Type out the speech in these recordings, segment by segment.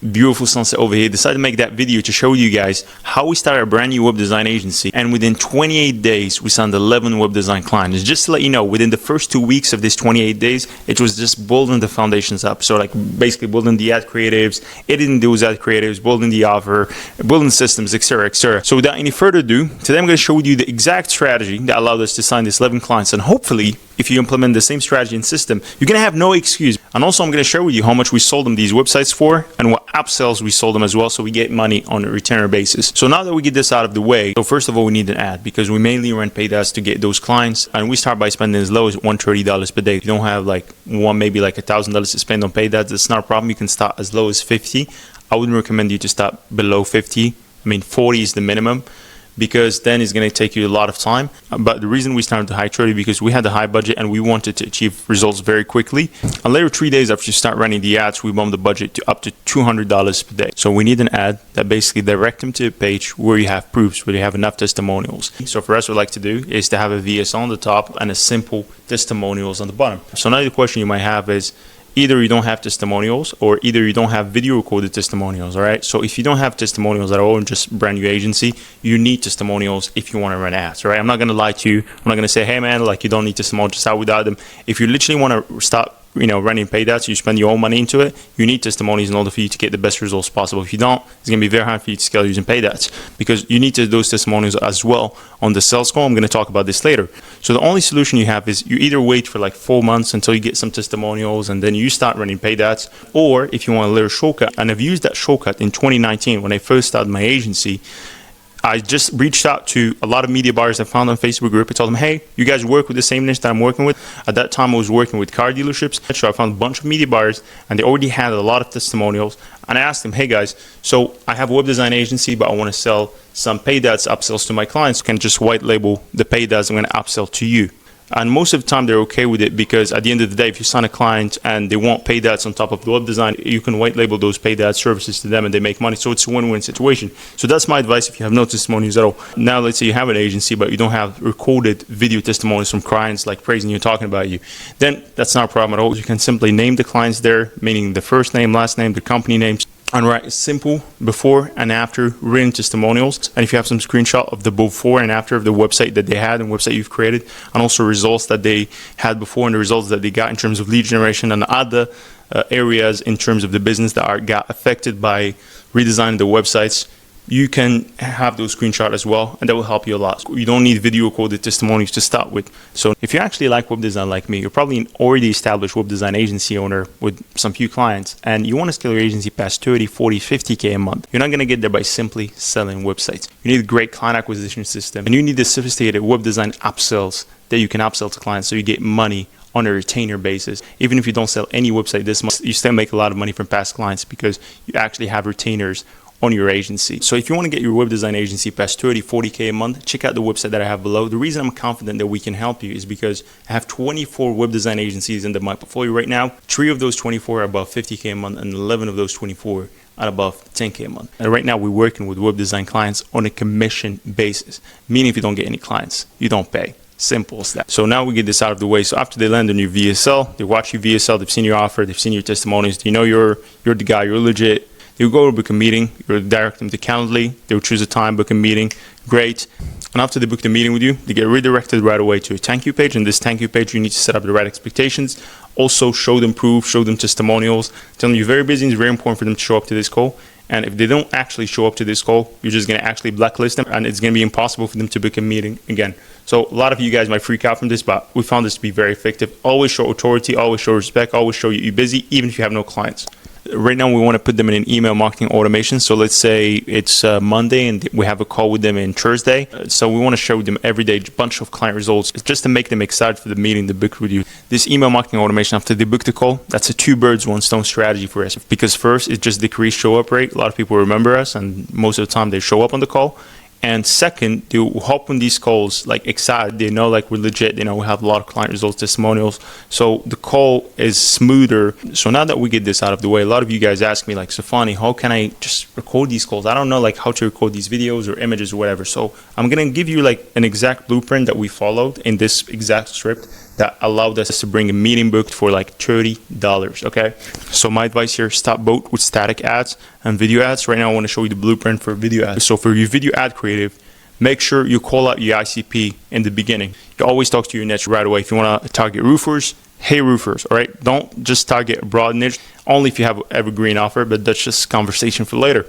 beautiful sunset over here. Decided to make that video to show you guys how we started a brand new web design agency, and within 28 days we signed 11 web design clients. Just to let you know, within the first 2 weeks of this 28 days, it was just building the foundations up. So like basically building the ad creatives, editing those ad creatives, building the offer, building systems, etc, etc. So without any further ado, today I'm going to show you the exact strategy that allowed us to sign these 11 clients, and hopefully if you implement the same strategy and system, you're going to have no excuse. And also I'm going to share with you how much we sold them these websites for and what upsells we sold them as well, so we get money on a retainer basis. So now that we get this out of the way, so first of all we need an ad, because we mainly run paid ads to get those clients, and we start by spending as low as $130 per day. If you don't have like maybe like $1,000 to spend on paid ads, that's not a problem. You can start as low as 50. I wouldn't recommend you to start below 50. I mean 40 is the minimum, because then it's going to take you a lot of time. But the reason we started the high 30 because we had the high budget and we wanted to achieve results very quickly. And later 3 days after you start running the ads, we bumped the budget to up to $200 per day. So we need an ad that basically direct them to a page where you have proofs, where you have enough testimonials. So for us, what we like to do is to have a VS on the top and a simple testimonials on the bottom. So now the question you might have is, either you don't have testimonials or either you don't have video recorded testimonials. All right, so if you don't have testimonials at all and just brand new agency, you need testimonials if you want to run ads. All right, I'm not going to lie to you. I'm not going to say, hey man, like you don't need testimonials, just out without them. If you literally want to start running paid ads, you spend your own money into it, you need testimonials in order for you to get the best results possible. If you don't, it's going to be very hard for you to scale using paid ads, because you need those testimonials as well on the sales call. I'm going to talk about this later. So the only solution you have is you either wait for like 4 months until you get some testimonials and then you start running paid ads, or if you want a little shortcut, and I've used that shortcut in 2019 when I first started my agency. I just reached out to a lot of media buyers I found on Facebook group. I told them, hey, you guys work with the same niche that I'm working with. At that time, I was working with car dealerships. So I found a bunch of media buyers and they already had a lot of testimonials. And I asked them, hey guys, so I have a web design agency, but I want to sell some paid ads upsells to my clients. Can just white label the paid ads I'm going to upsell to you. And most of the time they're okay with it, because at the end of the day, if you sign a client and they want paid ads on top of the web design, you can white label those paid ad services to them and they make money. So it's a win-win situation. So that's my advice if you have no testimonials at all. Now let's say you have an agency but you don't have recorded video testimonials from clients like praising you, talking about you, then that's not a problem at all. You can simply name the clients there, meaning the first name, last name, the company names, and write simple before and after written testimonials. And if you have some screenshot of the before and after of the website that they had and website you've created, and also results that they had before and the results that they got in terms of lead generation and other areas in terms of the business that got affected by redesigning the websites, you can have those screenshots as well, and that will help you a lot. You don't need video recorded testimonials to start with. So if you actually like web design like me, you're probably an already established web design agency owner with some few clients, and you want to scale your agency past 30, 40, 50K a month. You're not going to get there by simply selling websites. You need a great client acquisition system, and you need the sophisticated web design upsells that you can upsell to clients so you get money on a retainer basis. Even if you don't sell any website this month, you still make a lot of money from past clients because you actually have retainers on your agency. So if you want to get your web design agency past 30, 40K a month, check out the website that I have below. The reason I'm confident that we can help you is because I have 24 web design agencies in my portfolio right now. 3 of those 24 are above 50K a month, and 11 of those 24 are above 10K a month. And right now we're working with web design clients on a commission basis, meaning if you don't get any clients, you don't pay. Simple as that. So now we get this out of the way. So after they land on your VSL, they watch your VSL, they've seen your offer, they've seen your testimonials, they know you're the guy, you're legit. You go to book a meeting, you direct them to Calendly, they'll choose a time, book a meeting, great. And after they book the meeting with you, they get redirected right away to a thank you page. And this thank you page, you need to set up the right expectations. Also show them proof, show them testimonials, tell them you're very busy, it's very important for them to show up to this call. And if they don't actually show up to this call, you're just going to actually blacklist them, and it's going to be impossible for them to book a meeting again. So a lot of you guys might freak out from this, but we found this to be very effective. Always show authority, always show respect, always show you're busy, even if you have no clients. Right now, we want to put them in an email marketing automation. So let's say it's Monday and we have a call with them in Thursday. So we want to show them every day a bunch of client results just to make them excited for the meeting to book with you. This email marketing automation, after they book the call, that's a 2 birds, 1 stone strategy for us. Because first, it just decreases show up rate. A lot of people remember us, and most of the time they show up on the call. And second, they will hop on these calls like excited. They know like we're legit. They know we have a lot of client results, testimonials. So the call is smoother. So now that we get this out of the way, a lot of you guys ask me like, Stefani, how can I just record these calls? I don't know like how to record these videos or images or whatever. So I'm going to give you like an exact blueprint that we followed in this exact script that allowed us to bring a meeting booked for like $30. Okay, so my advice here: stop both with static ads and video ads. Right now I want to show you the blueprint for video ads. So for your video ad creative, make sure you call out your ICP in the beginning. You always talk to your niche right away. If you want to target roofers, hey roofers, all right? Don't just target a broad niche, only if you have an evergreen offer, but that's just conversation for later.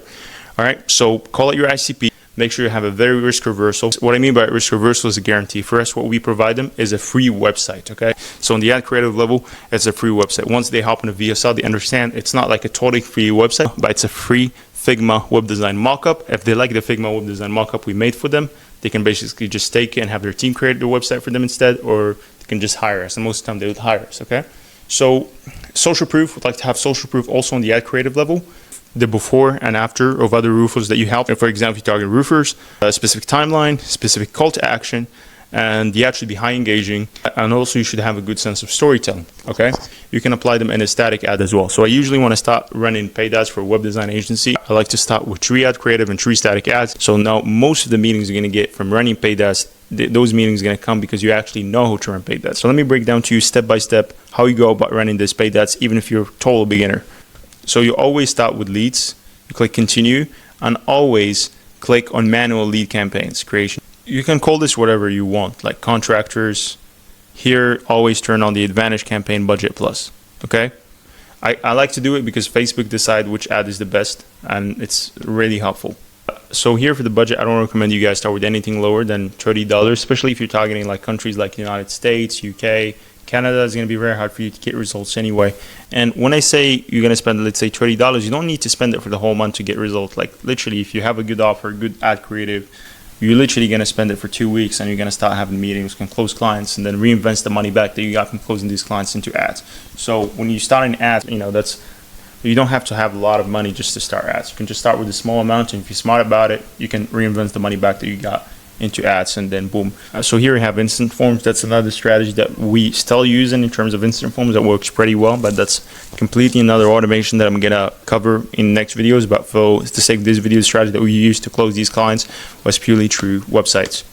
All right, so call out your ICP. Make sure you have a very risk reversal. What I mean by risk reversal is a guarantee. For us, what we provide them is a free website, okay? So on the ad creative level, it's a free website. Once they hop on a VSL, they understand it's not like a totally free website, but it's a free Figma web design mockup. If they like the Figma web design mockup we made for them, they can basically just take it and have their team create their website for them instead, or they can just hire us. And most of the time they would hire us, okay? So social proof, would like to have social proof also on the ad creative level. The before and after of other roofers that you help. For example, you target roofers, a specific timeline, specific call to action, and you actually be high engaging. And also you should have a good sense of storytelling, okay? You can apply them in a static ad as well. So I usually want to start running paid ads for a web design agency. I like to start with 3 ad creative and 3 static ads. So now most of the meetings you're going to get from running paid ads, those meetings are going to come because you actually know how to run paid ads. So let me break down to you step by step how you go about running this paid ads, even if you're a total beginner. So you always start with leads, you click continue, and always click on manual lead campaigns creation. You can call this whatever you want, like contractors. Here, always turn on the advantage campaign budget plus, okay? I like to do it because Facebook decide which ad is the best, and it's really helpful. So here for the budget, I don't recommend you guys start with anything lower than $30, especially if you're targeting like countries like the United States, UK, Canada. Is going to be very hard for you to get results anyway. And when I say you're going to spend, let's say $30, you don't need to spend it for the whole month to get results. Like literally, if you have a good offer, good ad creative, you're literally going to spend it for 2 weeks and you're going to start having meetings, can close clients, and then reinvest the money back that you got from closing these clients into ads. So when you start an ad, you don't have to have a lot of money just to start ads. You can just start with a small amount, and if you're smart about it, you can reinvest the money back that you got into ads, and then boom. So here we have instant forms. That's another strategy that we still use in terms of instant forms that works pretty well, but that's completely another automation that I'm gonna cover in next videos. But for the sake of this video, the strategy that we used to close these clients was purely through websites.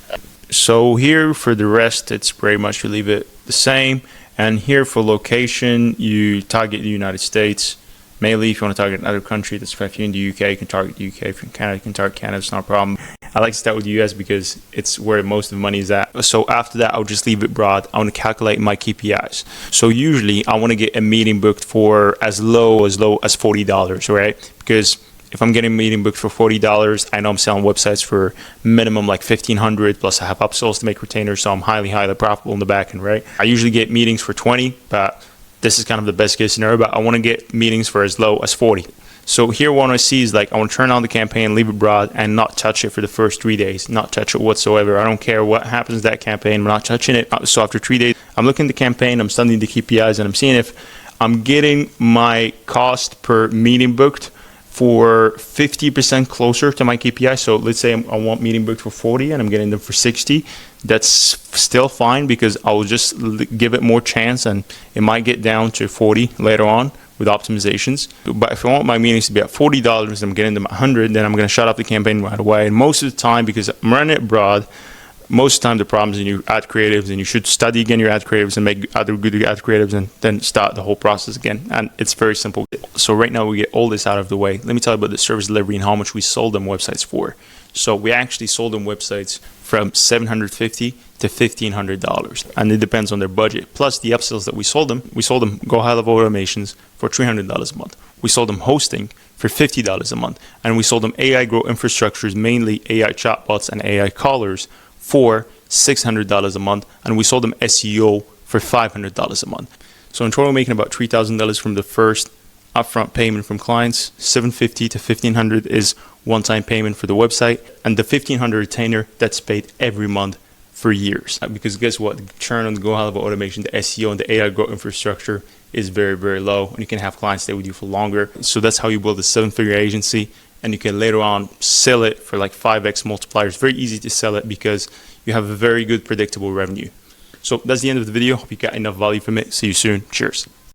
So here for the rest, it's pretty much you leave it the same. And here for location, you target the United States. Mainly, if you want to target another country, that's if you're in the UK, you can target the UK. If you're in Canada, you can target Canada. It's not a problem. I like to start with the US because it's where most of the money is at. So after that, I'll just leave it broad. I want to calculate my KPIs. So usually, I want to get a meeting booked for as low as $40, right? Because if I'm getting a meeting booked for $40, I know I'm selling websites for minimum like $1,500, plus I have upsells to make retainers, so I'm highly profitable in the back end, right? I usually get meetings for 20, but this is kind of the best case scenario, but I want to get meetings for as low as 40. So here what I see is like I want to turn on the campaign, leave it broad, and not touch it for the first 3 days, not touch it whatsoever. I don't care what happens to that campaign, I'm not touching it. So after 3 days, I'm looking at the campaign, I'm studying the KPIs, and I'm seeing if I'm getting my cost per meeting booked for 50% closer to my KPI. So let's say I want meeting booked for 40 and I'm getting them for 60. That's still fine because I'll just give it more chance and it might get down to 40 later on with optimizations. But if I want my meetings to be at $40 and I'm getting them at 100, then I'm going to shut off the campaign right away. And most of the time, because I'm running it broad, most of the time the problem is in your ad creatives, and you should study again your ad creatives and make other good ad creatives and then start the whole process again. And it's very simple. So right now we get all this out of the way. Let me tell you about the service delivery and how much we sold them websites for. So we actually sold them websites from $750 to $1,500, and it depends on their budget. Plus the upsells that we sold them Go High Level Automations for $300 a month. We sold them hosting for $50 a month, and we sold them AI growth infrastructures, mainly AI chatbots and AI callers, for $600 a month, and we sold them SEO for $500 a month. So in total, making about $3,000 from the first upfront payment from clients. $750 to $1,500 is one-time payment for the website, and the $1,500 retainer that's paid every month for years. Because guess what? The churn on the Go High Level Automation, the SEO, and the AI growth infrastructure is very, very low, and you can have clients stay with you for longer. So that's how you build a 7-figure agency, and you can later on sell it for like 5x multipliers. Very easy to sell it because you have a very good predictable revenue. So that's the end of the video. Hope you got enough value from it. See you soon. Cheers.